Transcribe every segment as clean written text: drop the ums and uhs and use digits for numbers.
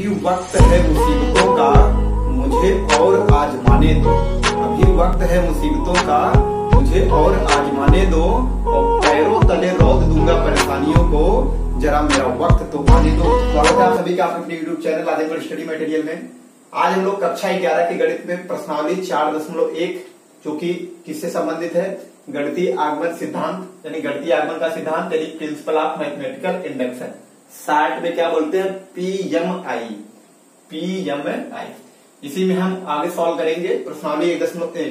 अभी वक्त है मुसीबतों का, मुझे और आजमाने दो। अभी वक्त है मुसीबतों का, मुझे और आजमाने दो, और पैरों तले रौंद दूंगा परेशानियों को, जरा मेरा वक्त तो आने दो। स्वागत है आप सभी का अपने यूट्यूब चैनल आदिगढ़ स्टडी मटेरियल में। आज हम लोग कक्षा 11 के गणित में प्रश्नावली 4.1 जो कि किससे संबंधित है, गणितीय आगमन सिद्धांत, यानी गणितीय आगमन का सिद्धांत, यानी principle of mathematical induction, short में क्या बोलते हैं, पीएमआई। इसी में हम आगे सॉल्व करेंगे। प्रश्नावली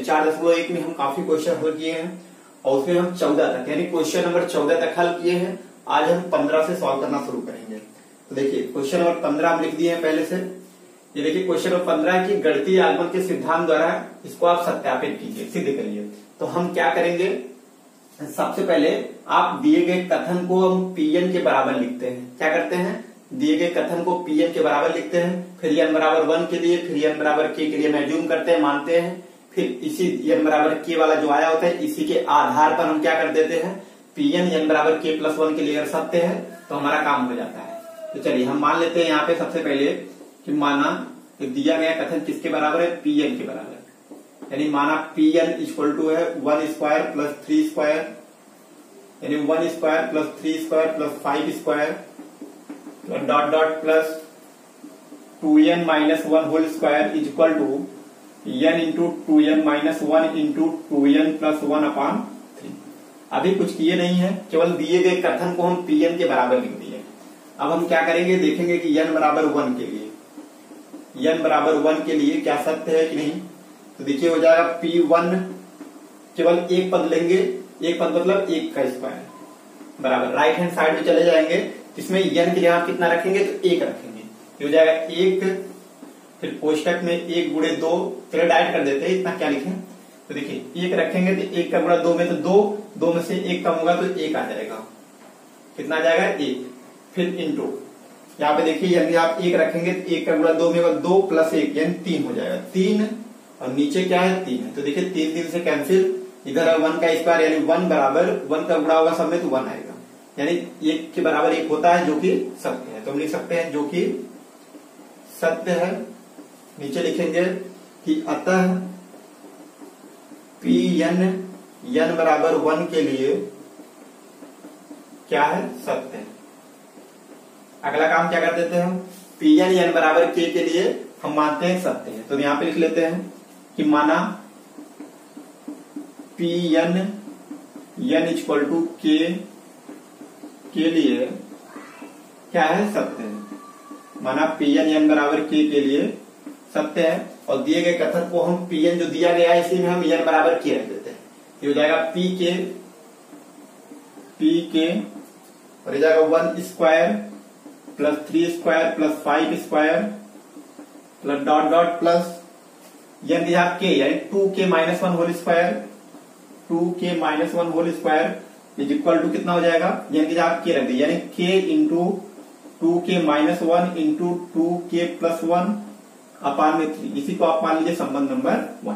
4.1 में हम काफी क्वेश्चन हल किए हैं और उसमें हम 14 तक, यानी क्वेश्चन नंबर 14 तक हल किए हैं। आज हम 15 से सॉल्व करना शुरू करेंगे। तो देखिए क्वेश्चन नंबर 15 हम लिख दिए हैं पहले से। ये देखिए क्वेश्चन नंबर 15 की गणितीय आगमन के सिद्धांत द्वारा इसको आप सत्यापित कीजिए, सिद्ध करिए। तो हम क्या करेंगे, सबसे पहले आप दिए गए कथन को हम पीएन के बराबर लिखते हैं। क्या करते हैं, दिए गए कथन को पीएन के बराबर लिखते हैं। फिर एन बराबर 1 के लिए, फिर एन बराबर के लिए मैज्यूम करते हैं, मानते हैं। फिर इसी एन बराबर के वाला जो आया होता है, इसी के आधार पर हम क्या कर देते हैं, पीएन एन बराबर के प्लस 1 के लिए अगर सत्य है तो हमारा काम हो जाता है। तो चलिए हम मान लेते हैं यहाँ पे सबसे पहले कि माना कि दिया गया कथन किसके बराबर है, पीएन के बराबर, यानी माना पीएन इक्वल टू है 1 स्क्वायर प्लस 3 स्क्वायर, यानी 1 square plus 3 square plus 5 square dot dot plus 2n minus 1 whole square is equal to n into 2n minus 1 into 2n plus 1 upon 3। अभी कुछ किए नहीं है, केवल दिए गए कथन को हम pn के बराबर लिख दिए। अब हम क्या करेंगे, देखेंगे कि n बराबर 1 के लिए, n बराबर 1 के लिए क्या सत्य है कि नहीं। तो देखिए हो जाएगा P1, केवल एक पद लेंगे, एक पद मतलब 1 का स्क्वायर बराबर राइट हैंड साइड में चले जाएंगे। इसमें n के लिए आप कितना रखेंगे, तो 1 रखेंगे। ये हो जाएगा 1, फिर कोष्टक में 1 गुणे 2, चलो डायरेक्ट कर देते हैं, इतना क्या लिखें। तो देखिए 1 रखेंगे तो 1 का गुणा 2 में, तो 2 में से 1 कम होगा तो 1 आ जाएगा। कितना आ जाएगा, 1। फिर इंटू यहाँ पे देखिए यदि आप 1 रखेंगे तो 1 का गुणा 2 में होगा 2 प्लस 1 यानी 3 हो जाएगा, 3, और नीचे क्या है 3 है। तो देखिए 3 से कैंसिल, इधर है 1 का स्क्वायर यानी 1 बराबर 1 का गुणा होगा सब में तो 1 आएगा, यानी 1 के बराबर 1 होता है जो कि सत्य है। तो हम लिख सकते हैं जो कि सत्य है। नीचे लिखेंगे कि अतः Pn n बराबर 1 के लिए क्या है, सत्य है। अगला काम क्या कर देते हैं हम, Pn n बराबर k के लिए हम मानते हैं सत्य है। तो यहां पे लिख लेते हैं कि माना Pn n equal to k के लिए क्या है, सत्य है। माना Pn n बराबर k के लिए सत्य है, और दिए गए कथन को हम Pn जो दिया गया है इसी में हम n बराबर k रख देते हैं। ये हो जाएगा pk और ये जाएगा 1 square plus 3 square plus 5 square plus dot dot plus n दिया k यानी 2k minus 1 whole square, 2k minus 1 whole square is equal to कितना हो जाएगा, n की जगह k रख दी, यानी k into 2k minus 1 into 2k plus 1 अपान में 3। इसी को आप मान लीजिए संबंध नंबर 1।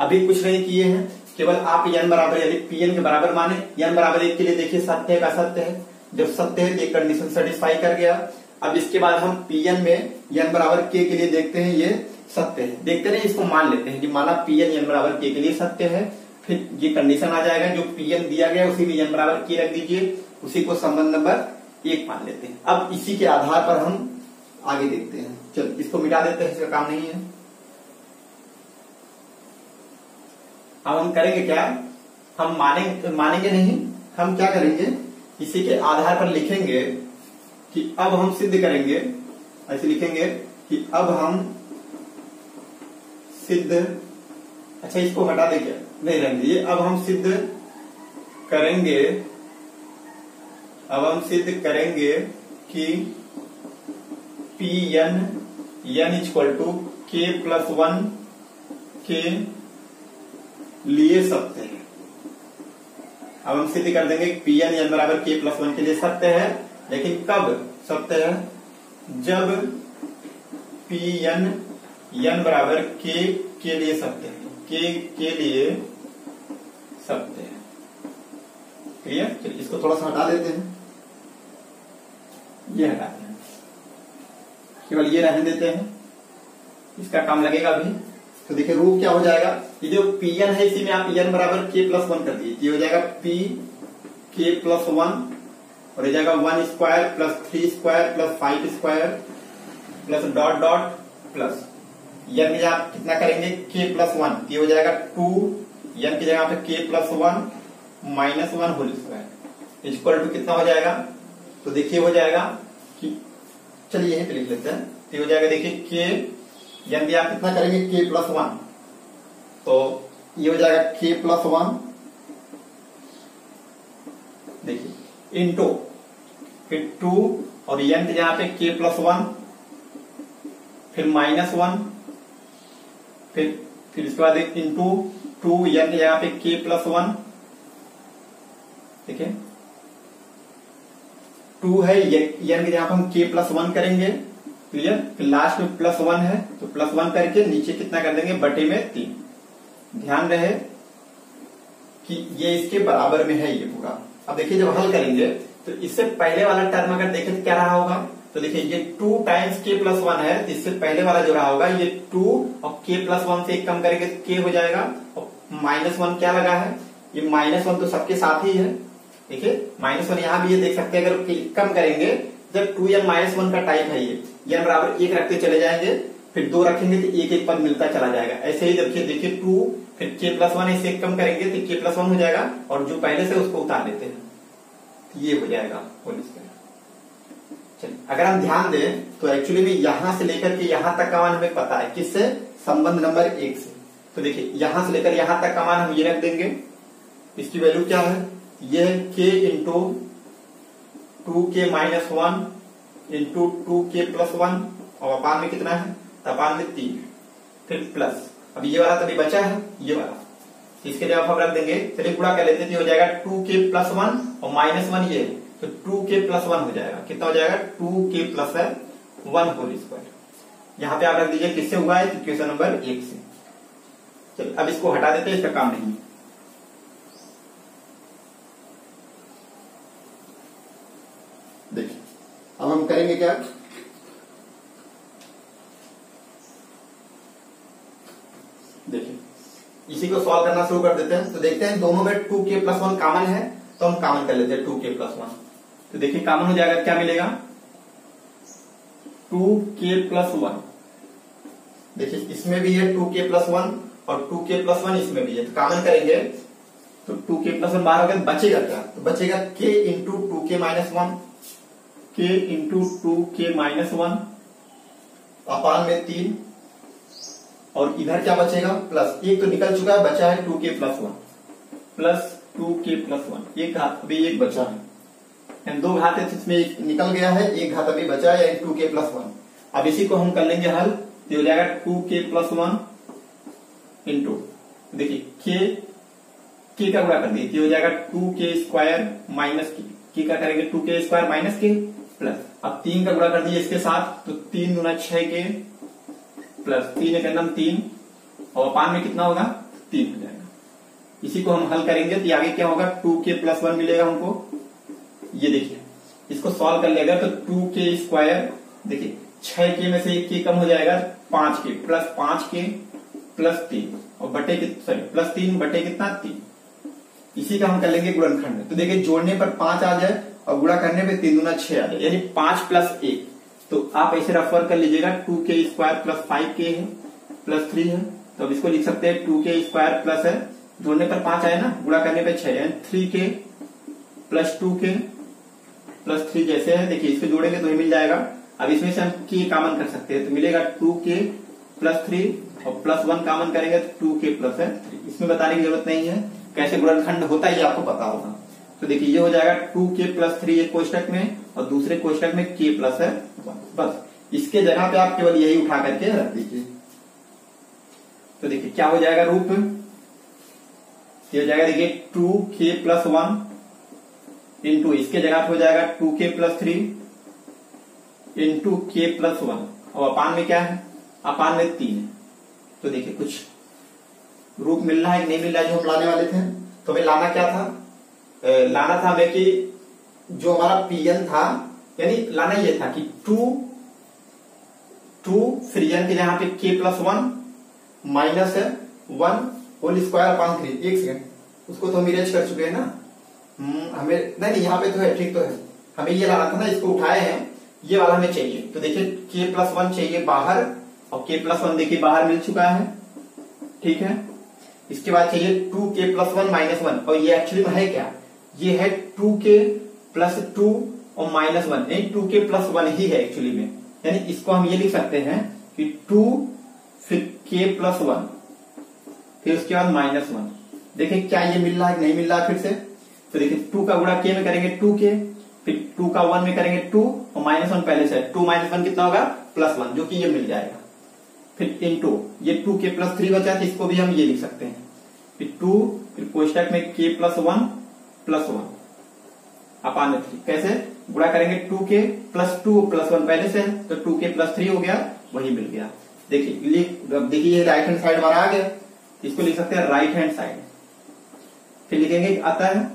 अभी कुछ नहीं किए हैं, केवल आप n बराबर यानी Pn के बराबर माने। n बराबर 1 के लिए देखिए सत्य का सत्य है, जब सत्य है तो एक कंडीशन सेटिस्फाई कर गया। अब इसके बाद हम Pn में n बराबर k के लिए देखते हैं, ये सत्य है। देखते नहीं, इसको मान लेते हैं कि माना Pn n बराबर k के लिए सत्य है। फिर ये कंडीशन आ जाएगा, जो Pn दिया गया उसी में n बराबर k रख दीजिए, उसी को संबंध नंबर 1 मान लेते हैं। अब इसी के आधार पर हम आगे देखते हैं। चलो इसको मिटा देते हैं, इसका काम नहीं है। अब हम करेंगे क्या, हम मानेंगे नहीं, हम क्या करेंगे, इसी के आधार पर लिखेंगे कि अब हम सिद्ध करेंगे। ऐसे लिखेंगे कि अब हम सिद्ध, अच्छा इसको हटा दे, क्या नहीं रहने दीजिए। अब हम सिद्ध करेंगे कि Pn n equal to k plus 1 के लिए सत्य है। अब हम सिद्ध कर देंगे कि Pn n बराबर k प्लस 1 के लिए सत्य है, लेकिन कब सत्य है, जब Pn n बराबर k के लिए सत्य है, k के लिए सत्य है। क्लियर, चलिए इसको थोड़ा सा हटा देते हैं, ये हटाते हैं। केवल ये रहने देते हैं, इसका काम लगेगा अभी। तो देखिए रूप क्या हो जाएगा, ये जो Pn है इसी में आप N बराबर k+1 कर दिए, ये हो जाएगा P k+1 और ये जाएगा 1 square plus 3 square plus 5 square plus dot dot plus N की जगह आप कितना करेंगे k+1, ये हो जाएगा 2 N की जगह पे k+1 minus 1 whole square equal to कितना हो जाएगा। तो देखिए हो जाएगा कि चलिए यहीं पे लिख लेते हैं, ये हो जाएगा देखिए k N की आप कितना करेंगे k+1, तो ये हो जाएगा k+1 देखिए इंटू फिर 2 और N की जगह पे k+1 फिर -1 फिर इसके बाद इंटू 2 N की जगह पे k+1 ठीक है 2 है N की जगह पे हम k+1 करेंगे क्लियर, फिर लास्ट में +1 है तो +1 करके नीचे कितना कर देंगे बटे में 3। ध्यान रहे कि ये इसके बराबर में है ये पूरा। अब देखिए जब हल करेंगे तो इससे पहले वाला टर्म अगर देखें तो क्या रहा होगा, तो देखिए ये 2 टाइम्स k+1 है, तो इससे पहले वाला जो रहा होगा ये 2 और k+1 से एक कम करेंगे तो k हो जाएगा और -1 क्या लगा है, ये -1 तो सबके साथ ही है। देखिए -1 यहाँ भी ये देख सकते हैं, अगर कम करेंगे जब 2n -1 का टाइप है ये n बराबर 1 रखते चले जाएंगे, फिर 2 रखेंगे तो एक एक पद मिलता चला जाएगा। ऐसे ही देखिए 2 फिर k+1 इसे एक कम करेंगे तो k+1 हो जाएगा और जो पहले से उसको उतार देते हैं तो ये हो जाएगा होल स्क्वायर। चलिए अगर हम ध्यान दें तो एक्चुअली में यहां से लेकर के यहां तक का मान हमें पता है, किससे, संबंध नंबर 1 से। तो देखिए यहां से लेकर यहां तक का मान हम ये रख देंगे, इसकी वैल्यू क्या है, ये k into 2k-1 into 2k+1 और अपान में कितना है, अपान में 3 फिर प्लस, अब ये वाला तभी बचा है ये वाला, इसके जगह हम रख देंगे, चलिए गुणा कर लेते हैं, हो जाएगा 2k+1 और -1 ये तो 2k+1 हो जाएगा, कितना हो जाएगा 2k+1 होल स्क्वायर। यहाँ पे आप रख दीजिए किससे हुआ है, क्वेश्चन नंबर 1 से। चलिए अब इसको हटा देते हैं, इसका काम नहीं। देखिए अब हम करेंगे क्या, देखिए इसी को सॉल्व करना शुरू कर देते हैं। तो देखते हैं दोनों में 2k+1 कॉमन है, तो हम कॉमन कर लेते हैं 2k+1। तो देखिए कॉमन हो जाएगा, क्या मिलेगा 2k+1, देखिए इसमें भी है 2k+1 और 2k+1 इसमें भी है, तो कॉमन करेंगे तो 2k+1 बाहर हो गया, बचेगा क्या, तो बचेगा k into 2k-1, k into 2k-1 अपान में 3 और इधर क्या बचेगा प्लस, एक तो निकल चुका है, बचा है 2k+1 प्लस 2k+1, एक घात अभी एक बचा है, 2 घात है इसमें एक निकल गया है, एक घात अभी बचा है 2k+1। अब इसी को हम कर लेंगे हल, तो हो जाएगा 2k+1 इंटू देखिए k का गुणा कर दिए, हो जाएगा 2k² माइनस k का करेंगे 2k² माइनस k प्लस, अब 3 का गुणा कर दिए इसके साथ, तो 3 गुना 6k प्लस 3 एक 3 और अपान में कितना होगा 3 हो जाएगा। इसी को हम हल करेंगे तो आगे क्या होगा 2k+1 मिलेगा हमको, ये देखिए इसको सॉल्व कर लेगा तो 2k² देखिए 6k में से 1 k कम हो जाएगा 5k प्लस 5k प्लस 3 और बटे प्लस 3 बटे कितना 3, इसी का हम कर लेंगे गुणनखंड में। तो देखिए जोड़ने पर 5 आ जाए और गुणा करने पे 3 दूना 6 आ जाए, यानी 5 + 1, तो आप ऐसे रेफर कर लीजिएगा 2k² प्लस 5k है प्लस 3 है, तो अब इसको लिख सकते हैं 2k² प्लस है, जोड़ने पर 5 आए ना, गुणा करने पे 6 यानी 3k प्लस 2k प्लस 3 जैसे है, देखिए इसको जोड़ेंगे तो ये मिल जाएगा। अब इसमें से हम k कॉमन कर सकते हैं, तो मिलेगा 2k प्लस 3 और प्लस 1 कॉमन करेंगे तो 2k प्लस है 3, इसमें बताने की जरूरत नहीं है, कैसे गुणनखंड होता है ये आपको पता होगा। तो देखिए ये हो जाएगा 2k प्लस 3 एक कोष्टक में और दूसरे कोष्टक में k प्लस है 1, बस इसके जगह पे आप केवल यही उठा करके रख दीजिए। तो देखिए क्या हो जाएगा रूप, ये हो जाएगा देखिए 2k+1 इंटू इसके जगह पे हो जाएगा 2k+3 इंटू k+1 और अपान में क्या है, अपान में 3 है। तो देखिए कुछ रूप मिल रहा है कि नहीं मिल रहा है, जो हम लाने वाले थे, तो हमें लाना क्या था, लाना था हमें कि जो हमारा Pn था, यानी लाना ये था कि 2 2 फिर n के यहाँ पे k plus 1 minus 1 whole square upon 3। एक सेकंड, उसको तो हम इरेज कर चुके हैं ना। हमें नहीं यहाँ पे तो है, ठीक तो है, हमें ये लाना था ना, इसको उठाए हैं, ये वाला हमें चाहिए। तो देखिए k प्लस 1 चाहिए बाहर, और k प्लस 1 देखिए बाहर मिल चुका है, ठीक है। इसके बाद चाहिए 2k प्लस 1 माइनस 1, और ये एक्चुअली में है क्या, ये है 2k प्लस 2 और माइनस 1, यानी 2k प्लस 1 ही है एक्चुअली में। यानी इसको हम ये लिख सकते हैं कि 2 फिर k प्लस 1 फिर उसके बाद माइनस 1। देखिए क्या ये मिल रहा है नहीं मिल रहा है फिर से। तो देखिए 2 का गुणा k में करेंगे 2k, फिर 2 का 1 में करेंगे 2 और माइनस 1 पहले से है, 2 माइनस 1 कितना होगा प्लस 1, जो कि ये मिल जाएगा। फिर इंटू ये 2k प्लस 3 बचा, तो इसको भी हम ये लिख सकते हैं, फिर 2 फिर कोष्टक में k प्लस 1 प्लस 1 अपान 3। कैसे गुणा करेंगे 2k प्लस 2 प्लस 1 पहले से है, तो 2k प्लस 3 हो गया, वही मिल गया। देखिए राइट हैंड साइड हमारा आ गया, इसको लिख सकते हैं राइट हैंड साइड। फिर लिखेंगे आता है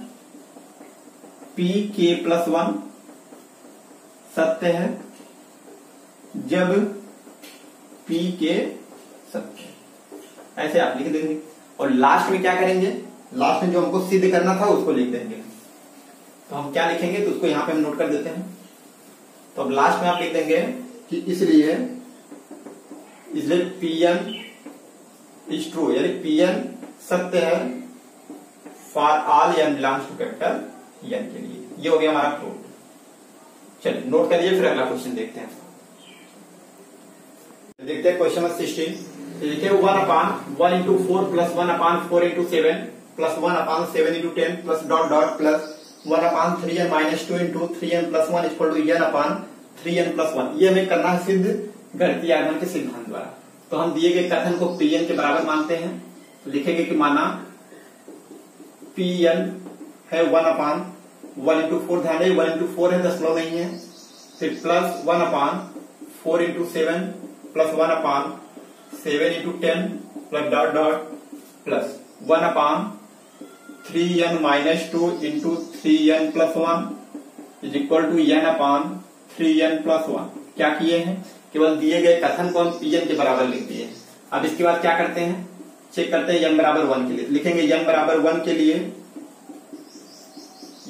pk प्लस 1 सत्य है जब pk सत्य है, ऐसे आप लिख देंगे। और लास्ट में क्या करेंगे, लास्ट में जो हमको सिद्ध करना था उसको लिख देंगे। तो हम क्या लिखेंगे, तो उसको यहां पे हम नोट कर देते हैं। तो अब लास्ट में आप लिख देंगे कि इसलिए Pn इज ट्रू, यानी Pn सत्य है for all n belongs to capital n के लिए। ये हो गया हमारा प्रूफ। चलिए नोट करिए, फिर अगला क्वेश्चन देखते हैं। देखते हैं क्वेश्चन नंबर 16। लिखे 1 upon 1 into 4 plus 1 upon 4 into 7 plus 1 upon 7 into 10 plus dot dot plus 1 upon 3n minus 2 into 3n plus 1 equal to n upon 3n plus 1। ये हमें करना है सिद्ध गणितीय आगमन के सिद्धांत द्वारा। तो हम दिए गए कथन को Pn के बराबर मानते हैं, तो लिखेंगे कि माना Pn है 1 अपान 1 इंटू 4, ध्यान दें 1 इंटू 4 है, दशमलव नहीं है, फिर plus 1 upon 4 into 7 plus 1 upon 7 into 10 plus dot dot plus 1 upon 3n minus 2 into 3n plus 1 is equal to n upon 3n plus 1। क्या किए हैं, केवल दिए गए कथन को हम Pn के बराबर लिख दिए। अब इसके बाद क्या करते हैं, चेक करते हैं n बराबर 1 के लिए। लिखेंगे n बराबर 1 के लिए,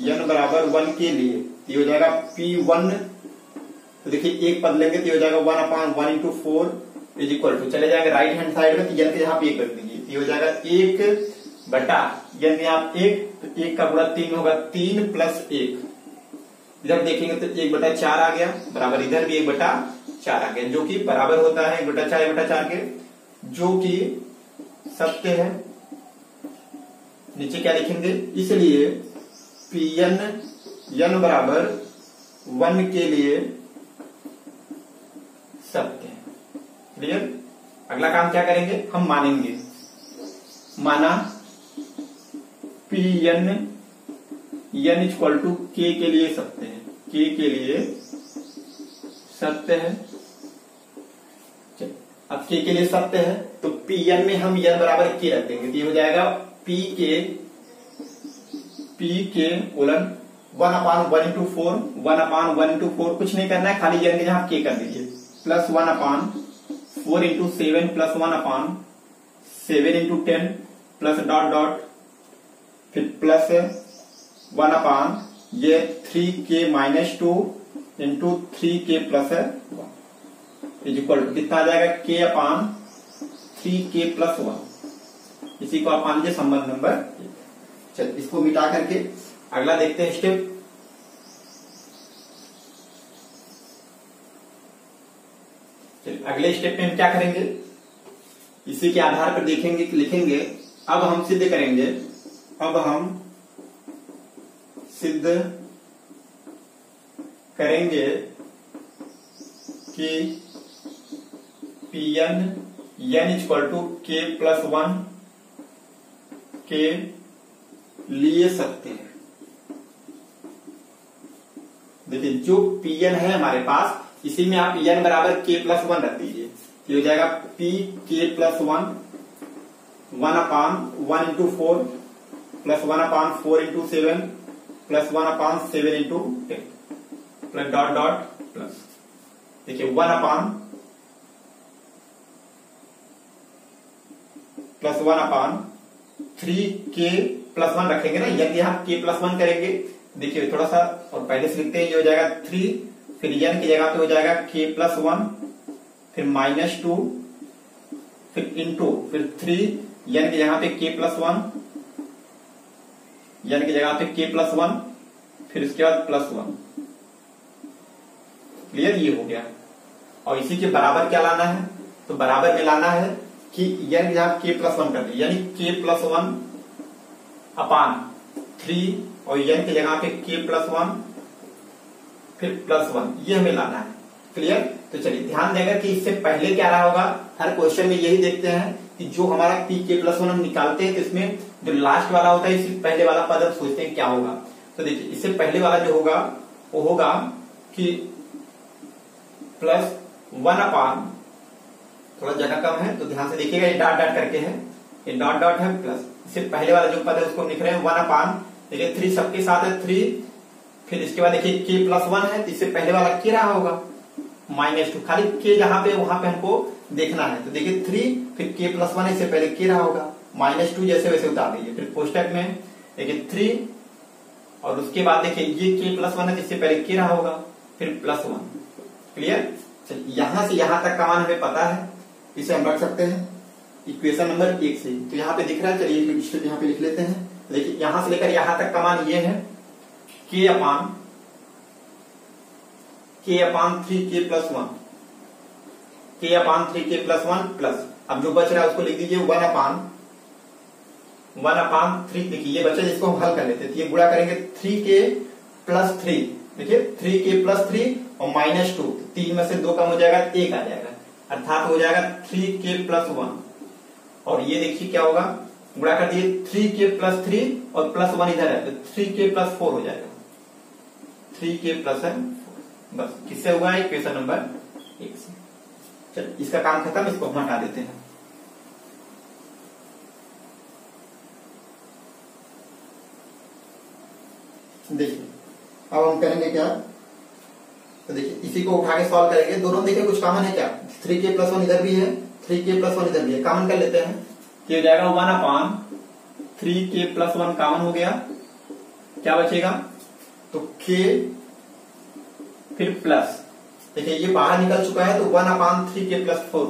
n बराबर 1 के लिए ये हो जाएगा P1। तो देखिए एक पद लेंगे तो हो जाएगा 1 upon 1 into 4 is equal to, चले जाएंगे राइट हैंड साइड में, तो n के यहाँ पे 1 रख दीजिए, ये हो जाएगा 1 बटा n में आप 1, तो 1 का गुणा 3 होगा 3 प्लस 1। इधर देखेंगे तो 1 बटा 4 आ गया, बराबर इधर भी 1 बटा 4 आ गया, जो कि बराबर होता है 1 बटा 4 1 बटा 4 के, जो कि सत्य है। नीचे क्या लिखेंगे, इसलिए Pn n बराबर 1 के लिए सत्य है। क्लियर। अगला काम क्या करेंगे, हम मानेंगे, माना Pn n equal to k के लिए सत्य है, k के लिए सत्य है। अब k के लिए सत्य है तो Pn में हम n बराबर k रख देंगे, तो ये हो जाएगा pk colon 1 upon 1 into 4, 1 upon 1 into 4 कुछ नहीं करना है, खाली n के जहां k कर दीजिए, plus 1 upon 4 into 7 plus 1 upon 7 into 10 plus dot dot, फिर प्लस 1 अपान ये 3k minus 2 into 3k plus 1 is equal to कितना आ जाएगा, k अपान 3k प्लस 1। इसी को आप मान लीजिए संबंध नंबर। चलिए इसको मिटा करके अगला देखते हैं स्टेप। चलिए अगले स्टेप में हम क्या करेंगे, इसी के आधार पर देखेंगे कि लिखेंगे, अब हम सिद्ध करेंगे, अब हम सिद्ध करेंगे कि Pn n equal to k plus 1 के लिए सत्य है। देखिए जो Pn है हमारे पास, इसी में आप n बराबर k प्लस 1 रख दीजिए, ये हो जाएगा p k plus 1 upon 1 into 4 plus 1 upon 4 into 7 plus 1 upon 7 into 10 plus dot dot plus, देखिए 1 अपान प्लस 1 अपान 3k प्लस 1 रखेंगे ना, यानी हम k प्लस 1 करेंगे। देखिए थोड़ा सा और पहले से लिखते हैं, ये हो जाएगा 3, फिर n की जगह पे हो जाएगा k प्लस 1, फिर -2, फिर इंटू, फिर 3, n की जगह पे k प्लस 1, n की जगह पे k प्लस 1, फिर इसके बाद प्लस 1। क्लियर, ये हो गया। और इसी के बराबर क्या लाना है, तो बराबर में लाना है कि n की जगह k प्लस 1 कर दिया, यानी k प्लस 1 अपान 3 और n की जगह पे k प्लस 1 फिर प्लस 1, ये हमें लाना है। क्लियर, तो चलिए ध्यान देगा कि इससे पहले क्या रहा होगा, हर क्वेश्चन में यही देखते हैं कि जो हमारा p k प्लस 1 हम निकालते हैं तो इसमें जो लास्ट वाला होता है इससे पहले वाला पद हम सोचते हैं क्या होगा। तो देखिए इससे पहले वाला जो होगा वो होगा कि प्लस 1 अपान, थोड़ा जगह कम है तो ध्यान से देखिएगा, ये डॉट डॉट करके है, ये डॉट डॉट है प्लस, इससे पहले वाला जो पद है उसको लिख रहे हैं 1 अपान, देखिए 3 सबके साथ है 3, फिर इसके बाद देखिए k प्लस 1 है तो इससे पहले वाला k रहा होगा -2, खाली k जहां पे वहां पे हमको देखना है। तो देखिए 3 फिर k प्लस 1 इससे पहले k रहा होगा, -2 जैसे वैसे उतार दीजिए, फिर कोष्टक में देखिए 3 और उसके बाद देखिए ये k प्लस 1 है जिससे पहले k रहा होगा, फिर प्लस 1। क्लियर, चलिए यहां से यहां तक का मान हमें पता है, इसे हम रख सकते हैं इक्वेशन नंबर 1 से। तो यहाँ पे दिख रहा है, चलिए यहाँ पे लिख लेते हैं। देखिए यहां से लेकर यहां तक का मान ये है k अपान 3k प्लस 1, k अपान 3k प्लस 1 प्लस, अब जो बच रहा है उसको लिख दीजिए 1 अपान 3। देखिए ये बचा जिसको हम हल कर लेते हैं, तो ये गुणा करेंगे 3k प्लस 3, देखिए 3k प्लस 3 और -2, 3 में से 2 कम हो जाएगा 1 आ जाएगा, अर्थात हो जाएगा 3k प्लस 1। और ये देखिए क्या होगा, गुणा कर दिए 3k प्लस 3 और प्लस 1 इधर है तो 3k प्लस 4 हो जाएगा, 3k प्लस 4। बस किससे हुआ है, इक्वेशन नंबर 1 से। चलिए इसका काम खत्म, इसको हम हटा देते हैं। देखिए अब हम करेंगे क्या, तो देखिए इसी को उठा के सॉल्व करेंगे, दोनों देखिए कुछ कॉमन है क्या, 3k प्लस 1 इधर भी है, 3k प्लस 1 इधर भी है, कॉमन कर लेते हैं। ये हो जाएगा 1 अपान 3k प्लस 1 कॉमन हो गया, क्या बचेगा, तो k फिर प्लस, देखिए ये बाहर निकल चुका है तो 1 अपान 3k प्लस 4,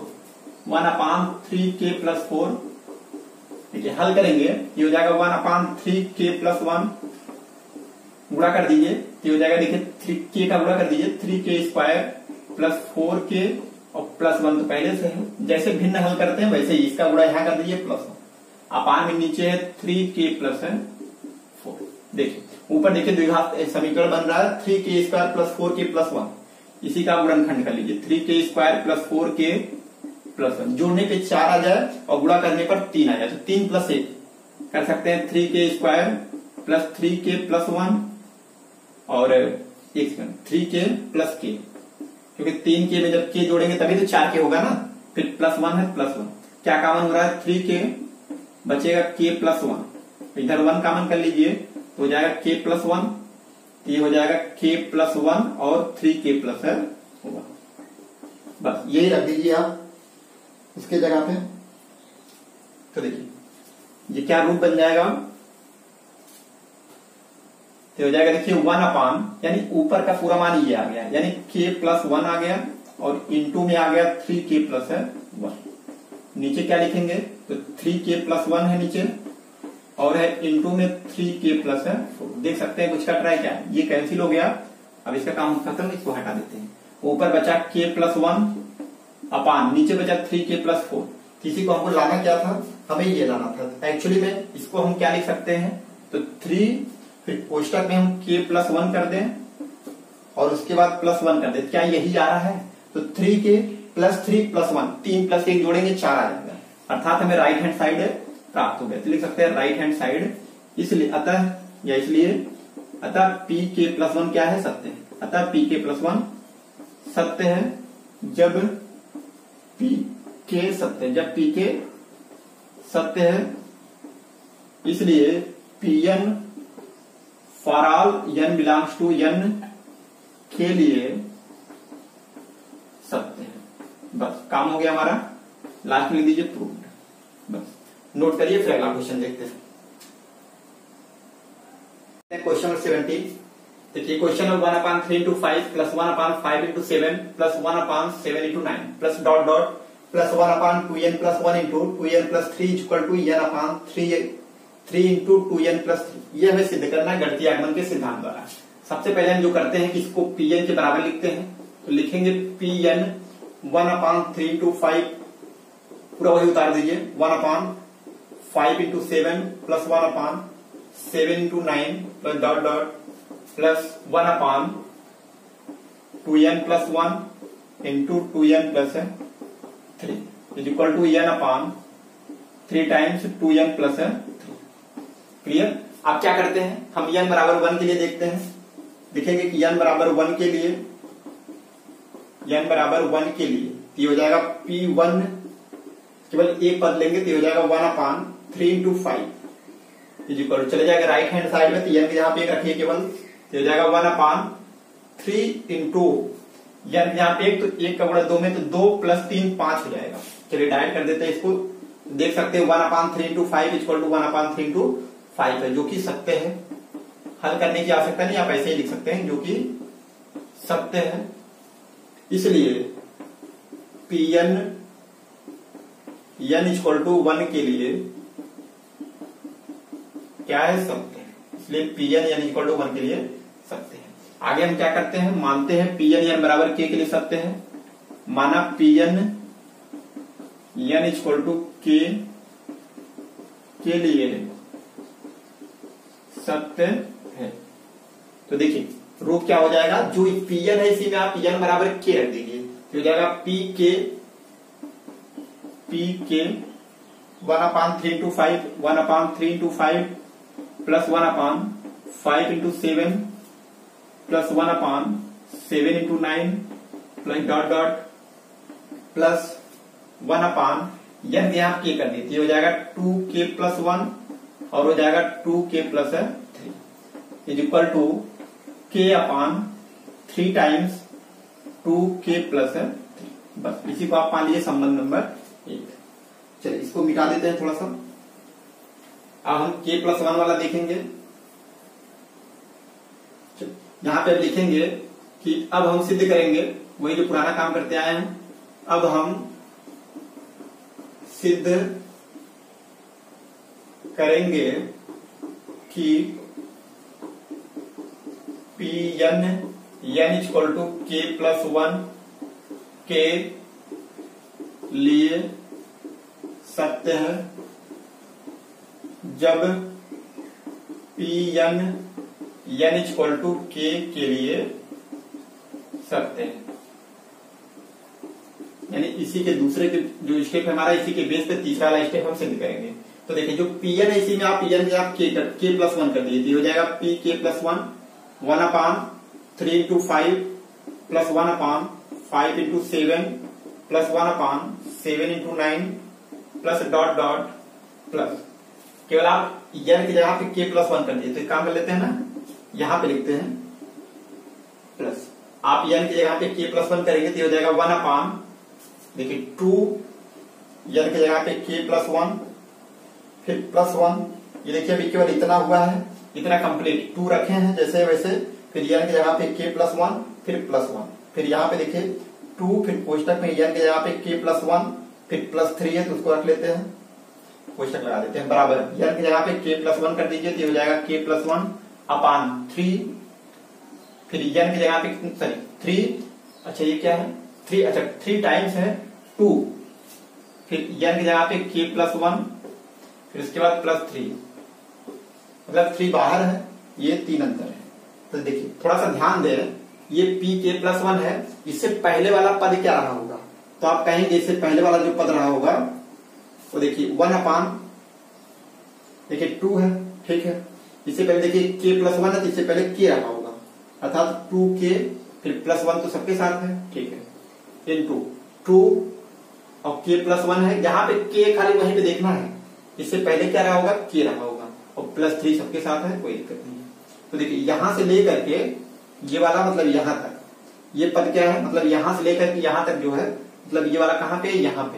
1 अपान 3k प्लस 4। देखिए हल करेंगे, ये हो जाएगा 1 अपान 3k प्लस 1, गुणा कर दीजिए, ये हो जाएगा देखिए 3k का गुणा कर दीजिए 3k स्क्वायर प्लस 4k और प्लस 1 तो पहले से है, जैसे भिन्न हल करते हैं वैसे ही इसका गुणा यहाँ कर दीजिए प्लस 1 अपान में नीचे है 3k प्लस 4। देखिए ऊपर देखिए द्विघात समीकरण बन रहा है 3k square plus 4k plus 1, इसी का गुणनखंड कर लीजिए 3k square plus 4k plus 1, जोड़ने पे 4 आ जाए और गुणा करने पर 3 आ जाए, तो 3 प्लस 1 कर सकते हैं 3k square plus 3k plus 1 और 3k प्लस k, क्योंकि 3k में जब k जोड़ेंगे तभी तो 4k होगा ना, फिर प्लस 1 है प्लस 1, क्या कॉमन हो रहा है 3k बचेगा k प्लस 1, इधर 1 कॉमन कर लीजिए तो हो जाएगा k प्लस 1, ये हो जाएगा k प्लस 1 और 3k प्लस होगा। बस यही रख दीजिए आप उसके जगह पे। तो देखिए ये क्या रूप बन जाएगा, तो हो जाएगा देखिए 1 अपान, यानी ऊपर का पूरा मान ये आ गया, यानी k प्लस 1 आ गया और इनटू में आ गया 3k प्लस 1। नीचे क्या लिखेंगे, तो 3k प्लस 1 है नीचे और है इनटू में 3k प्लस 4। देख सकते हैं कुछ कट रहा है क्या, ये कैंसिल हो गया, अब इसका काम खत्म, इसको हटा देते हैं। ऊपर बचा k प्लस 1 अपान, नीचे बचा 3k प्लस 4। किसी को हमको लाना क्या था, हमें ये लाना था एक्चुअली में, इसको हम क्या लिख सकते हैं, तो 3 फिर कोष्टक में हम k प्लस 1 कर दें और उसके बाद प्लस 1 कर दें, क्या यही आ रहा है, तो 3k प्लस 3 प्लस 1, 3 प्लस 1 जोड़ेंगे 4 आ जाएगा, अर्थात हमें राइट हैंड साइड प्राप्त हो गया। तो लिख सकते हैं राइट हैंड साइड, इसलिए अतः या इसलिए अतः pk प्लस 1 क्या है, सत्य है, अतः pk प्लस 1 सत्य है जब pk सत्य, जब pk सत्य है, इसलिए pn for all n belongs to n के लिए सत्य है। बस काम हो गया हमारा, लास्ट में लिख दीजिए प्रूव्ड। बस नोट करिए, फिर अगला क्वेश्चन देखते हैं। Question number 17। देखिए question number 1/3 into 5 plus 1/5 into 7 plus 1/7 into 9 plus dot dot plus 1/2n plus 1 into 2n plus 3 is equal to n/3 into 2n plus 3। ये हमें सिद्ध करना है गणितीय आगमन के सिद्धांत द्वारा। सबसे पहले हम जो करते हैं कि इसको pn के बराबर लिखते हैं, तो लिखेंगे pn 1/3 into 5 पूरा वही उतार दीजिए, 1/5 into 7 plus 1/7 into 9 plus dot dot plus 1/2n plus 1 into 2n plus 3 is equal to n/3 times 2n plus 3। Clear? आप क्या करते हैं, हम n बराबर 1 के लिए देखते हैं। देखेंगे कि n बराबर 1 के लिए ये हो जाएगा P1, केवल एक पद लेंगे तो हो जाएगा 1/3 into 5 इज इक्वल, चले जाएगा राइट हैंड साइड में, तो n के यहाँ पे एक रखिए केवल, तो हो जाएगा 1/3 इंटू n यहाँ पे एक, तो 1 का गुणा 2 में, तो 2 + 3 5 हो जाएगा। चलिए डायरेक्ट कर देते हैं इसको, देख सकते हैं 1/3 into 5 इक्वल टू 1/3 into 5 है, जो कि सत्य है। हल करने की आवश्यकता नहीं, आप ऐसे ही लिख सकते हैं जो कि सत्य है। इसलिए Pn n इक्वल टू 1 के लिए क्या है, सत्य है। इसलिए Pn n इक्वल टू 1 के लिए सत्य है। आगे हम क्या करते हैं, मानते हैं Pn n बराबर k के लिए सत्य है। माना Pn n equal to k के लिए सत्य है, तो देखिए रूप क्या हो जाएगा, जो Pn है इसी में आप n बराबर k रख दीजिए, तो हो जाएगा pk 1/3 into 5 1/3 into 5 plus 1/5 into 7 plus 1/7 into 9 plus dot dot plus 1/n यहाँ k कर देती है, हो जाएगा 2k plus 1 और हो जाएगा 2k plus 3 is equal to k/3 times 2k plus 3। बस इसी को आप मान लीजिए संबंध नंबर 1। चलिए इसको मिटा देते हैं थोड़ा सा। अब हम k+1 वाला देखेंगे। यहां पे लिखेंगे कि अब हम सिद्ध करेंगे वही जो पुराना काम करते आए हैं। अब हम सिद्ध करेंगे कि Pn n equal to k+1 के लिए सत्य है जब Pn n equal to k के लिए सत्य है। यानी इसी के दूसरे के जो स्टेप है हमारा, इसी के बेस पे तीसरा वाला स्टेप हम सिद्ध करेंगे। तो देखिए जो Pn है इसी में आप Pn के आप k+1 कर दीजिए, हो जाएगा pk+1 1/3 into 5 plus 1/5 into 7 plus 1/7 into 9 plus dot dot plus, केवल आप n की जगह पे k+1 कर दीजिए। तो एक काम कर लेते हैं ना, यहां पे लिखते हैं प्लस, आप n की जगह पे k+1 करेंगे तो हो जाएगा 1/, देखिए 2 n की जगह पे k+1 फिर +1, ये देखिए अभी केवल इतना हुआ है, इतना कंप्लीट 2 रखे हैं जैसे वैसे, फिर n की जगह पे k+1 फिर +1, फिर यहाँ पे देखिए 2 फिर कोष्टक में n की जगह पे k+1 फिर +3 है तो उसको रख लेते हैं, कोष्टक लगा देते हैं, बराबर n की जगह पे k+1 कर दीजिए तो हो जाएगा k+1/3, फिर n की जगह पे 3, अच्छा ये क्या है 3, अच्छा 3 टाइम्स है 2, फिर n की जगह पे k+1 फिर उसके बाद +3, मतलब 3 बाहर है, ये 3 अंदर है। तो देखिए थोड़ा सा ध्यान दें, ये pk+1 है, इससे पहले वाला पद क्या रहा होगा, तो आप कहेंगे इससे पहले वाला जो पद रहा होगा वो देखिए 1/, देखिए 2 है, ठीक है, इससे पहले देखिए k+1 है तो इससे पहले k रहा होगा, अर्थात 2k फिर +1 तो सबके साथ है, ठीक है, इनटू 2 और k+1 है, यहाँ पे k खाली वहीं पे देखना है, इससे पहले क्या रहा होगा k रहा होगा, और +3 सबके साथ है, कोई दिक्कत नहीं है। तो देखिए यहां से लेकर के ये वाला मतलब यहां तक, ये पद क्या है, मतलब यहां से लेकर के यहां तक जो है, मतलब ये वाला कहां पे, यहां पे,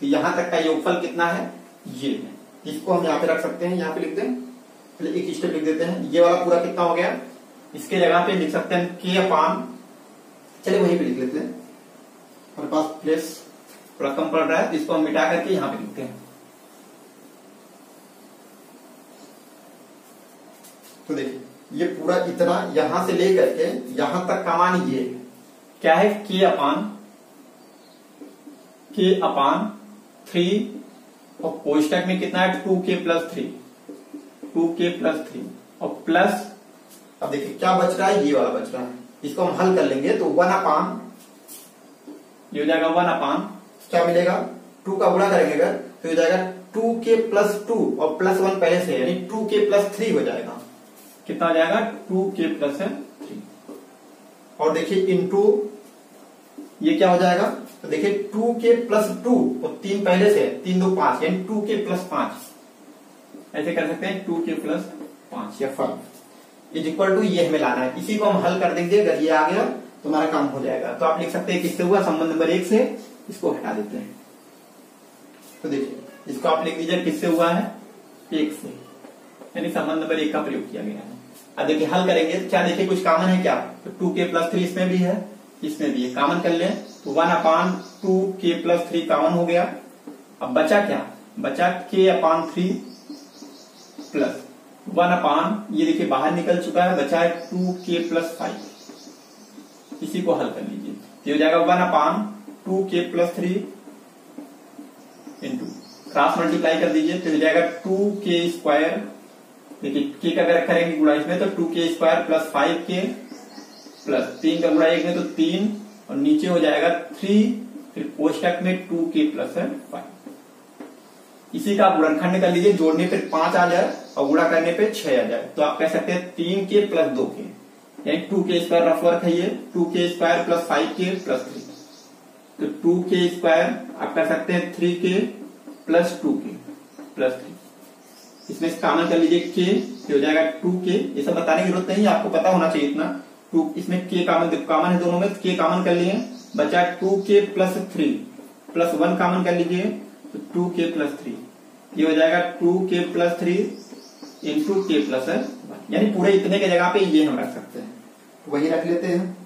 तो यहां तक का योगफल कितना है, ये है, इसको हम यहाँ पे रख सकते हैं, यहाँ पे लिख दें, पहले एक स्टेप लिख देते हैं। ये वाला पूरा कितना हो गया, इसके जगह पे लिख सकते हैं k अपान, चलिए वहीं पे लिख लेते हैं, हमारे पास प्लेस थोड़ा कम पड़ रहा है तो इसको हम मिटा करके यहाँ पे लिखते हैं। तो देखिए ये पूरा इतना यहां से लेकर के यहां तक का मान ये क्या है, k अपान 3 और कोष्टक में कितना है 2k प्लस 3 और प्लस, अब देखिए क्या बच रहा है, ये वाला बच रहा है, इसको हम हल कर लेंगे तो 1 अपान, ये हो जाएगा 1 अपान, क्या मिलेगा 2 का गुणा करेंगे अगर तो हो जाएगा 2k प्लस 2 और प्लस 1 पहले से यानी 2k प्लस 3 हो जाएगा, कितना हो जाएगा 2k प्लस 3। और देखिए इनटू ये क्या हो जाएगा, तो देखिए 2k प्लस 2 और 3 पहले से 3 2 5 यानी 2k प्लस 5, ऐसे कर सकते हैं 2k प्लस 5 या 5 इज इक्वल टू ये हमें लाना है। इसी को हम हल कर देंगे, अगर ये आ गया तो हमारा काम हो जाएगा। तो आप लिख सकते हैं किससे हुआ, संबंध नंबर 1 से, इसको हटा देते हैं। तो देखिए इसको आप लिख दीजिए किससे हुआ है, 1 से, यानी संबंध नंबर 1 का प्रयोग किया गया है। अब देखिए हल करेंगे क्या, देखिए कुछ कॉमन है क्या, तो 2k प्लस 3 इसमें भी है, इसमें भी है, कॉमन कर ले तो 1 अपान 2k प्लस 3 कॉमन हो गया। अब बचा क्या, बचा k अपान 3 प्लस 1 अपान, ये देखिए बाहर निकल चुका है, बचा है 2k प्लस 5, इसी को हल कर लीजिए, ये हो जाएगा 1 अपान 2k plus 3 into cross multiply कर दीजिए तो हो जाएगा 2k स्क्वायर, देखिए k का अगर करेंगे गुणा इसमें तो 2k square plus 5k plus 3 का गुणा 1 में तो 3 और नीचे हो जाएगा 3, फिर कोष्टक में 2k प्लस 5, इसी का गुणनखंड कर लीजिए, जोड़ने पे 5 आ जाए और गुणा करने पे 6 आ जाए, तो आप कह सकते हैं 3k प्लस 2k यानी 2k स्क्वायर रफ वर्क है ये, 2k square plus 5k plus 3, तो 2k स्क्वायर आप कर सकते हैं 3k प्लस 2k प्लस 3, इसमें से कॉमन कर लीजिए k, हो जाएगा 2k, ये सब बताने की जरूरत नहीं, आपको पता होना चाहिए इतना। 2 इसमें k कॉमन है दोनों में, k कॉमन कर लिए, बचा 2k प्लस 3 प्लस 1 कॉमन कर लीजिए तो 2k प्लस 3, ये हो जाएगा 2k plus 3 into k plus 1, यानी पूरे इतने के जगह पे ये हम रख सकते हैं, तो वही रख लेते हैं।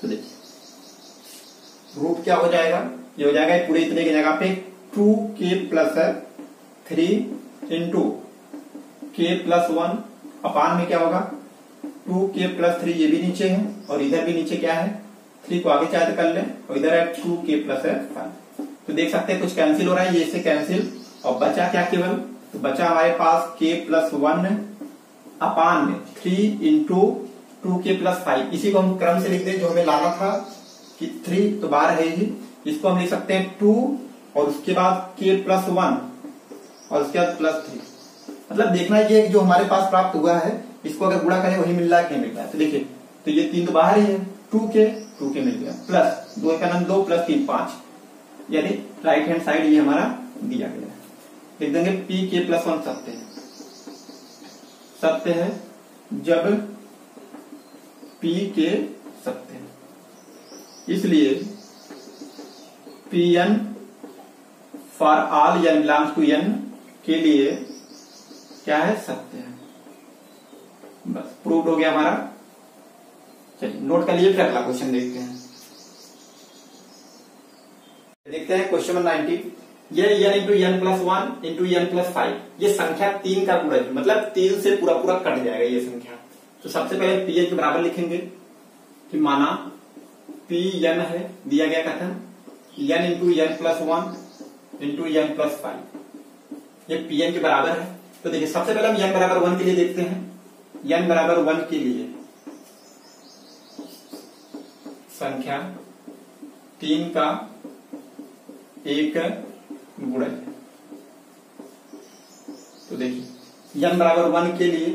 तो देखिए रूट क्या हो जाएगा, ये हो जाएगा पूरे इतने की जगह पे 2k plus 3 into k plus 1 अपान में क्या होगा 2k प्लस 3, ये भी नीचे है और इधर भी नीचे क्या है 3 को आगे चाहे तो कर ले, और इधर है 2k प्लस 5, तो देख सकते हैं कुछ कैंसिल हो रहा है, ये से कैंसिल, और बचा क्या केवल, तो बचा हमारे पास k प्लस 1 अपान में 3 इंटू 2k प्लस 5, इसी को हम क्रम से लिख दें जो हमें लाना था कि 3 तो बार है ही, इसको हम लिख सकते हैं 2 और उसके बाद k प्लस 1 और उसके बाद प्लस 3, मतलब देखना ये कि जो हमारे पास प्राप्त हुआ है इसको अगर गुणा करें वही मिल रहा है कि नहीं मिल रहा है। तो देखिए तो ये 3 तो बाहर ही है, 2k मिल गया, प्लस 2 का नाम 2 प्लस 3 5, यानी राइट हैंड साइड ये हमारा दिया गया है। लिख देंगे pk प्लस 1 सत्य है जब pk सत्य है, इसलिए pn for all n belongs to n के लिए क्या है, सत्य है, बस प्रूव हो गया हमारा। चलिए नोट कर लीजिए, फिर अगला क्वेश्चन देखते हैं। देखते हैं क्वेश्चन नंबर 90, ये n into n plus 1 into n plus 5, ये संख्या 3 का गुणज, मतलब 3 से पूरा पूरा कट जाएगा ये संख्या। तो सबसे पहले pn के बराबर लिखेंगे कि माना pn है, दिया गया कथन n into n plus 1 into n plus 5, ये pn के बराबर है। तो देखिए सबसे पहले हम n बराबर 1 के लिए देखते हैं, n बराबर 1 के लिए संख्या 3 का एक गुणज है। तो देखिए n बराबर 1 के लिए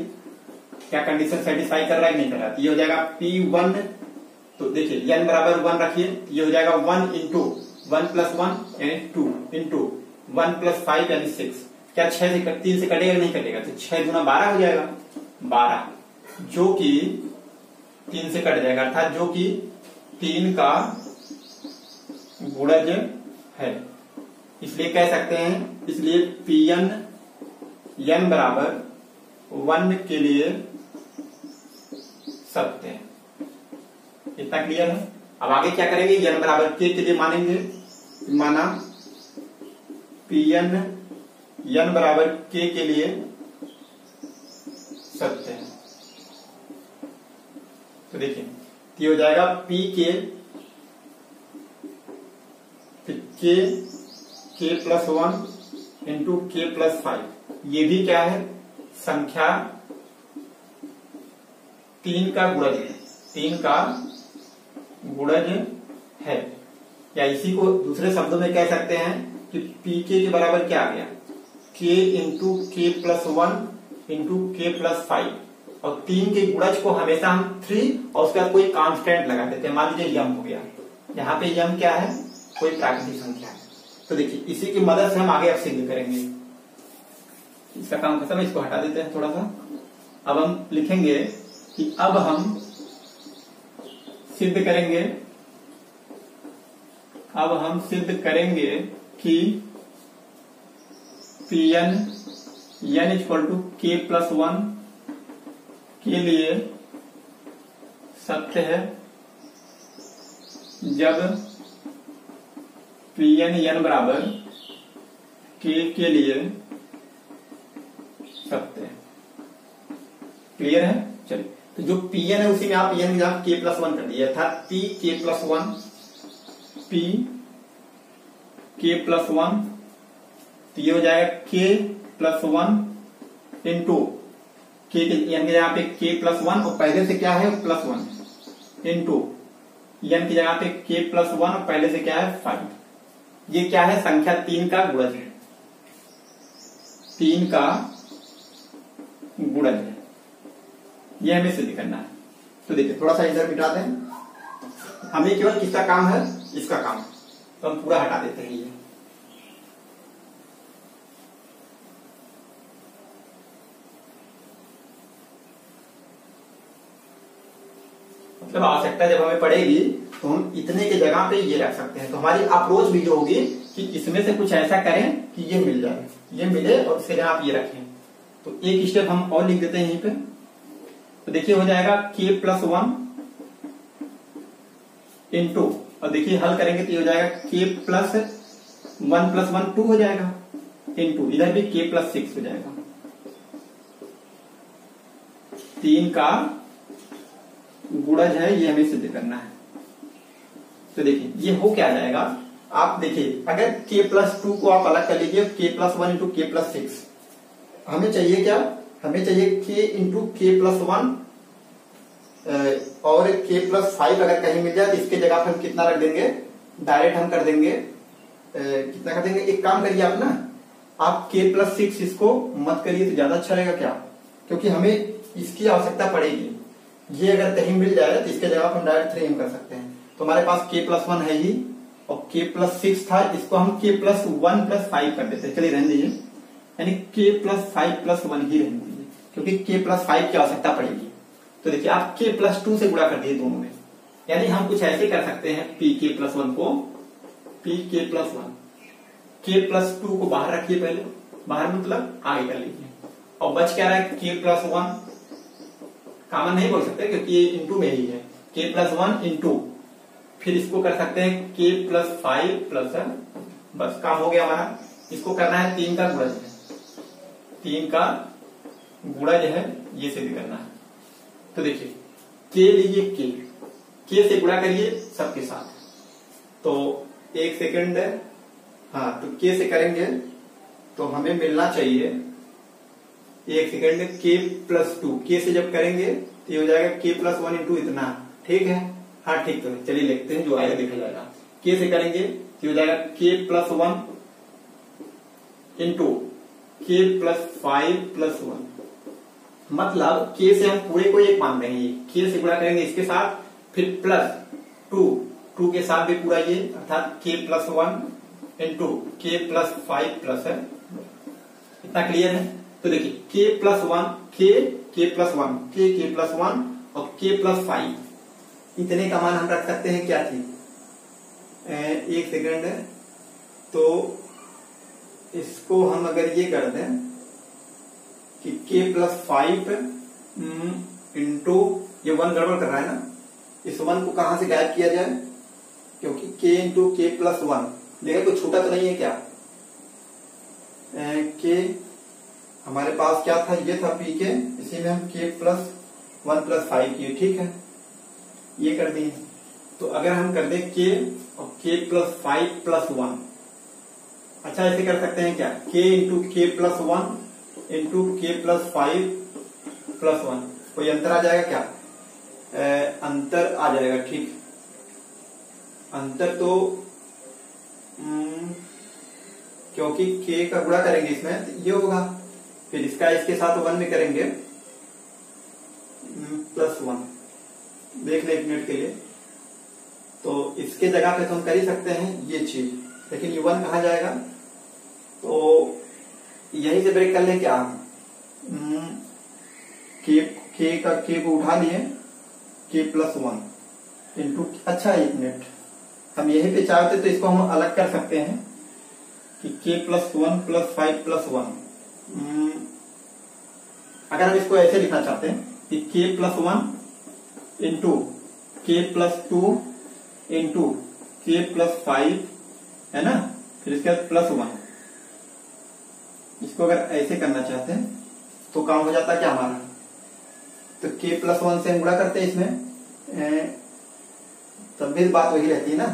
क्या कंडीशन सेटिस्फाई कर रहा है नहीं कर रहा है, ये हो जाएगा p1, तो देखिए n बराबर 1 रखिए, ये हो जाएगा 1 इंटू 1 प्लस 1 यानी 2 इंटू 1 प्लस 5 यानी 6, क्या 6 से 3 से कटेगा नहीं कटेगा, तो 6 गुना 12 हो जाएगा, 12 जो कि 3 से कट जाएगा, अर्थात जो कि 3 का गुणज है। इसलिए कह सकते हैं, इसलिए Pn n बराबर 1 के लिए सत्य है। इतना क्लियर है। अब आगे क्या करेंगे, n बराबर k के लिए मानेंगे, माना Pn n बराबर k के लिए सत्य है। तो देखिए ये हो जाएगा p के प्लस 1 इंटू के प्लस 5। ये भी क्या है, संख्या 3 का गुणज है, 3 का गुणज है। या इसी को दूसरे शब्दों में कह सकते हैं कि पी के बराबर क्या आ गया, k इंटू के प्लस 1 इंटू के प्लस 5। और 3 के गुणज को हमेशा हम 3 और उसका कोई कांस्टेंट लगा देते हैं, मान लीजिए यम हो गया। यहाँ पे यम क्या है, कोई प्राकृतिक संख्या है। तो देखिए इसी की मदद से हम आगे अब सिद्ध करेंगे। इसका काम खत्म है, इसको हटा देते हैं थोड़ा सा। अब हम लिखेंगे कि अब हम सिद्ध करेंगे, अब हम सिद्ध करेंगे कि Pn n इक्वल टू के प्लस 1 के लिए सत्य है जब Pn n बराबर k के लिए सत्य है। क्लियर है। चलिए तो जो Pn है उसी में आप n जहां k प्लस 1 कर दिए, अर्थात p k plus 1, p k plus 1, तो ये हो जाएगा k प्लस 1 इंटू के n की जगह पे k प्लस 1 और पहले से क्या है प्लस 1 इंटू n की जगह पे k प्लस 1 और पहले से क्या है 5। ये क्या है, संख्या 3 का गुणज है, 3 का गुणज है। ये हमें सिद्ध करना है। तो देखिए थोड़ा सा इधर मिटा दें, हमें केवल किसका काम है, इसका काम है, तो हम पूरा हटा देते हैं। ये मतलब आवश्यकता जब हमें पड़ेगी तो हम इतने के जगह पे ये रख सकते हैं। तो हमारी अप्रोच भी जो होगी कि इसमें से कुछ ऐसा करें कि ये मिल जाए, ये मिले और इसके जगह आप ये रखें। तो एक स्टेप हम और लिख देते हैं यहीं पे। तो देखिए हो जाएगा k प्लस 1 इंटू, और देखिए हल करेंगे तो ये हो जाएगा k प्लस 1 प्लस 1 2 हो जाएगा, इंटू इधर भी k प्लस 6 हो जाएगा। 3 का गुणज है, ये हमें सिद्ध करना है। तो देखिए ये हो क्या जाएगा, आप देखिए अगर k प्लस 2 को आप अलग कर लीजिए, k प्लस 1 इंटू के प्लस 6, हमें चाहिए क्या, हमें चाहिए k इंटू के प्लस 1 और k प्लस 5 अगर कहीं मिल जाए तो इसके जगह पर हम कितना रख देंगे, डायरेक्ट हम कर देंगे कितना कर देंगे, एक काम करिए आप ना, आप k प्लस 6 इसको मत करिए तो ज्यादा अच्छा रहेगा क्या, क्योंकि हमें इसकी आवश्यकता पड़ेगी। ये अगर कहीं मिल जाए तो इसके जगह हम डायरेक्ट 3m कर सकते हैं। तो हमारे पास k प्लस 1 है ही और k प्लस 6 था, इसको हम k प्लस 1 प्लस 5 कर देते हैं। चलिए रहने दीजिए, यानी k प्लस 5 प्लस 1 ही रहने दीजिए, क्योंकि k प्लस 5 की आवश्यकता पड़ेगी। तो देखिए आप k प्लस 2 से गुणा कर दिए दोनों में, यानी हम कुछ ऐसे कर सकते हैं, p k प्लस 1 को p k plus 1, k plus 2 को बाहर रखिए, पहले बाहर मतलब आगे कर लीजिए, और बच क्या रहा है k प्लस 1, कॉमन नहीं बोल सकते क्योंकि ये इंटू में ही है, k प्लस 1 इंटू, फिर इसको कर सकते हैं k प्लस 5 प्लस, बस काम हो गया हमारा। इसको करना है 3 का गुणज है, 3 का गुणज है, ये सिद्ध करना है। तो देखिए k लीजिए, k से गुणा करिए सबके साथ, तो एक सेकंड, हाँ तो k से करेंगे तो हमें मिलना चाहिए, एक सेकंड, k प्लस 2, k से जब करेंगे तो ये हो जाएगा k प्लस 1 इंटू इतना, ठीक है, हाँ ठीक। तो चलिए लिखते हैं, जो आएगा देखा जाएगा। k से करेंगे तो हो जाएगा k plus 1 into k plus 5 plus 1, मतलब k से हम पूरे को एक मान देंगे, k से गुणा करेंगे इसके साथ, फिर प्लस 2 के साथ भी पूरा ये, अर्थात k plus 1 into k plus 5 plus है। इतना क्लियर है। तो देखिए k plus 1, k plus 1, k plus 1 और k प्लस 5, इतने का मान हम रख सकते हैं क्या थी, एक सेकंड, तो इसको हम अगर ये कर दें कि k+5 इंटू, ये 1 गड़बड़ कर रहा है ना, इस 1 को कहां से गायब किया जाए, क्योंकि k इंटू k+1, देखिए कोई छोटा तो नहीं है क्या, k हमारे पास क्या था, ये था pk, इसी में हम k+1+5 किए, ठीक है, ये कर दिए। तो अगर हम कर दें k और k+5+1, अच्छा ऐसे कर सकते हैं क्या, k into k+1 into k+5+1, कोई अंतर आ जाएगा क्या, अंतर आ जाएगा, ठीक, अंतर तो क्योंकि k का गुणा करेंगे इसमें तो ये होगा, फिर इसका इसके साथ 1 में करेंगे +1, देख ले 1 मिनट के लिए, तो इसके जगह पे तो हम कर ही सकते हैं ये चीज, लेकिन ये 1 कहा जाएगा, तो यही से ब्रेक कर लें क्या, k को उठा लिए, k+1 इंटू, अच्छा 1 मिनट, हम यहीं पे चाहते तो इसको हम अलग कर सकते हैं कि k+1+5+1, अगर हम इसको ऐसे लिखना चाहते हैं कि k+1 into k+2 into k+5 है ना, फिर इसके बाद +1, इसको अगर ऐसे करना चाहते हैं तो काम हो जाता है क्या हमारा, तो k+1 से हम गुणा करते हैं इसमें, तब भी बात वही रहती है ना,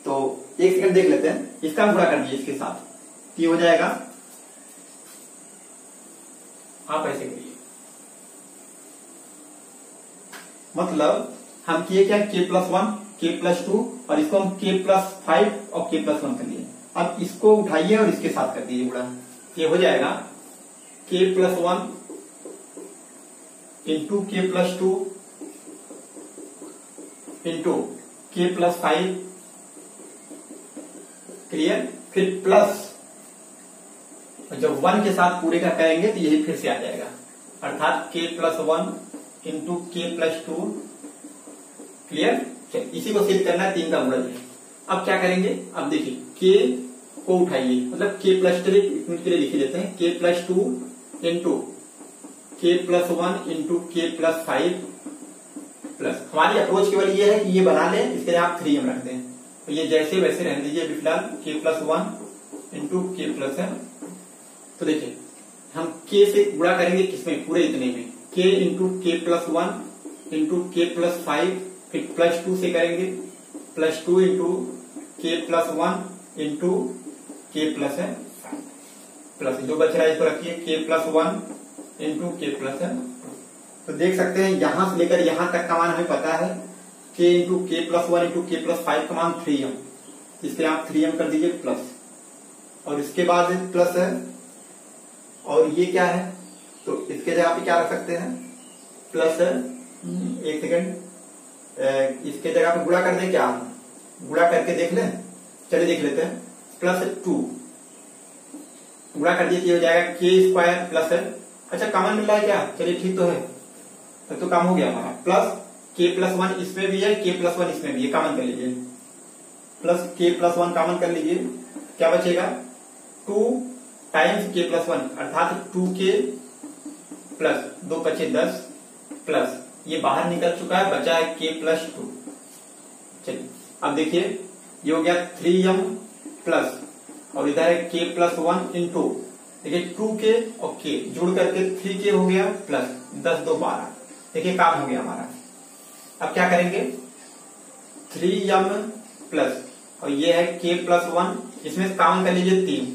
तो 1 सेकंड देख लेते हैं, इसका हम गुणा कर दिए इसके साथ, ये हो जाएगा, आप ऐसे करिए, मतलब हम किए क्या, k+1 k+2 और इसको हम k+5 और k+1 कर लिए, अब इसको उठाइए और इसके साथ कर दीजिए गुणा, ये हो जाएगा k+1 into k+2 into k+5, clear, फिर प्लस, जब 1 के साथ पूरे का करेंगे तो यही फिर से आ जाएगा, अर्थात k+1 इंटू k+2, क्लियर, चलिए इसी को सिद्ध करना है, 3 का गुणन है। अब क्या करेंगे, अब देखिए k को उठाइए, मतलब k+3 के लिए लिख देते हैं, k+2 into k+1 into k+5 plus, हमारी अप्रोच केवल ये है कि ये बना लें, इसके लिए आप 3m रख दें, तो ये जैसे वैसे रहने दीजिए अभी फिलहाल, k+1 इंटू k+, तो देखिए हम k से गुणा करेंगे किसमें, पूरे इतने में, k into k+1 into k+5, फिर +2 से करेंगे, +2 into k+1 into k+5, plus जो बच रहा है इसको रखिए, k+1 इंटू k+, तो देख सकते हैं यहां से लेकर यहां तक का मान हमें पता है, k into k+1 into k+5 का मान 3m, इसलिए आप 3m कर दीजिए प्लस, और इसके बाद प्लस है, और ये क्या है, तो इसके जगह पे क्या रख सकते हैं, प्लस है, 1 सेकंड, इसके जगह पे गुणा कर दें क्या, गुणा करके देख लें, चलिए देख लेते हैं, +2 गुणा कर दिए, हो जाएगा k² प्लस है, अच्छा कॉमन मिल रहा है क्या, चलिए ठीक तो है, तो काम हो गया हमारा, प्लस k+1 इसमें भी है, k+1 इसमें भी है, कॉमन कर लीजिए, प्लस k+1 कॉमन कर लीजिए, क्या बचेगा, 2 टाइम्स k+1 अर्थात 2k प्लस 2 बचे 10 प्लस ये बाहर निकल चुका है, बचा है k+2, चलिए अब देखिए ये हो गया 3m प्लस, और इधर है k+1 इंटू, देखिए 2k और k जुड़ करके 3k हो गया, प्लस 10 2 12, देखिए काम हो गया हमारा। अब क्या करेंगे, 3m प्लस, और ये है k+1, इसमें काम कर लीजिए 3,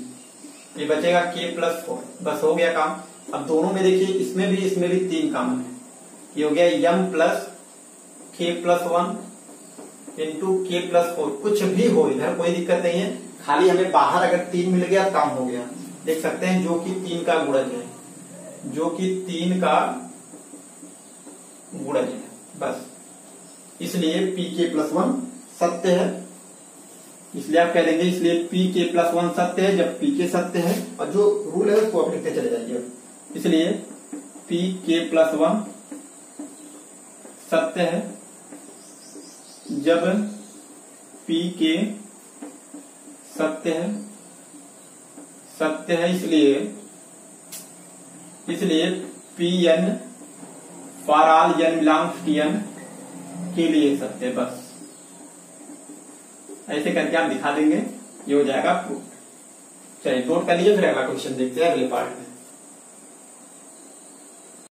ये बचेगा k+4, बस हो गया काम। अब दोनों में देखिए इसमें भी 3 कॉमन है, ये हो गया m plus k+1 into k+4, कुछ भी हो इधर कोई दिक्कत नहीं है, खाली हमें बाहर अगर 3 मिल गया काम हो गया, देख सकते हैं जो कि 3 का गुणज है, जो कि 3 का गुणज है, बस इसलिए pk+1 सत्य है, इसलिए आप कह देंगे, इसलिए pk+1 सत्य है जब pk सत्य है, और जो रूल है उसको आप लिखते चले जाइए, इसलिए pk+1 सत्य है जब pk सत्य है, सत्य है इसलिए p n for all n belongs to n के लिए सत्य है। बस ऐसे करके आप दिखा देंगे, ये हो जाएगा प्रूफ। चलिए नोट कर लीजिए, फिर अगला क्वेश्चन देखते हैं अगले पार्ट में।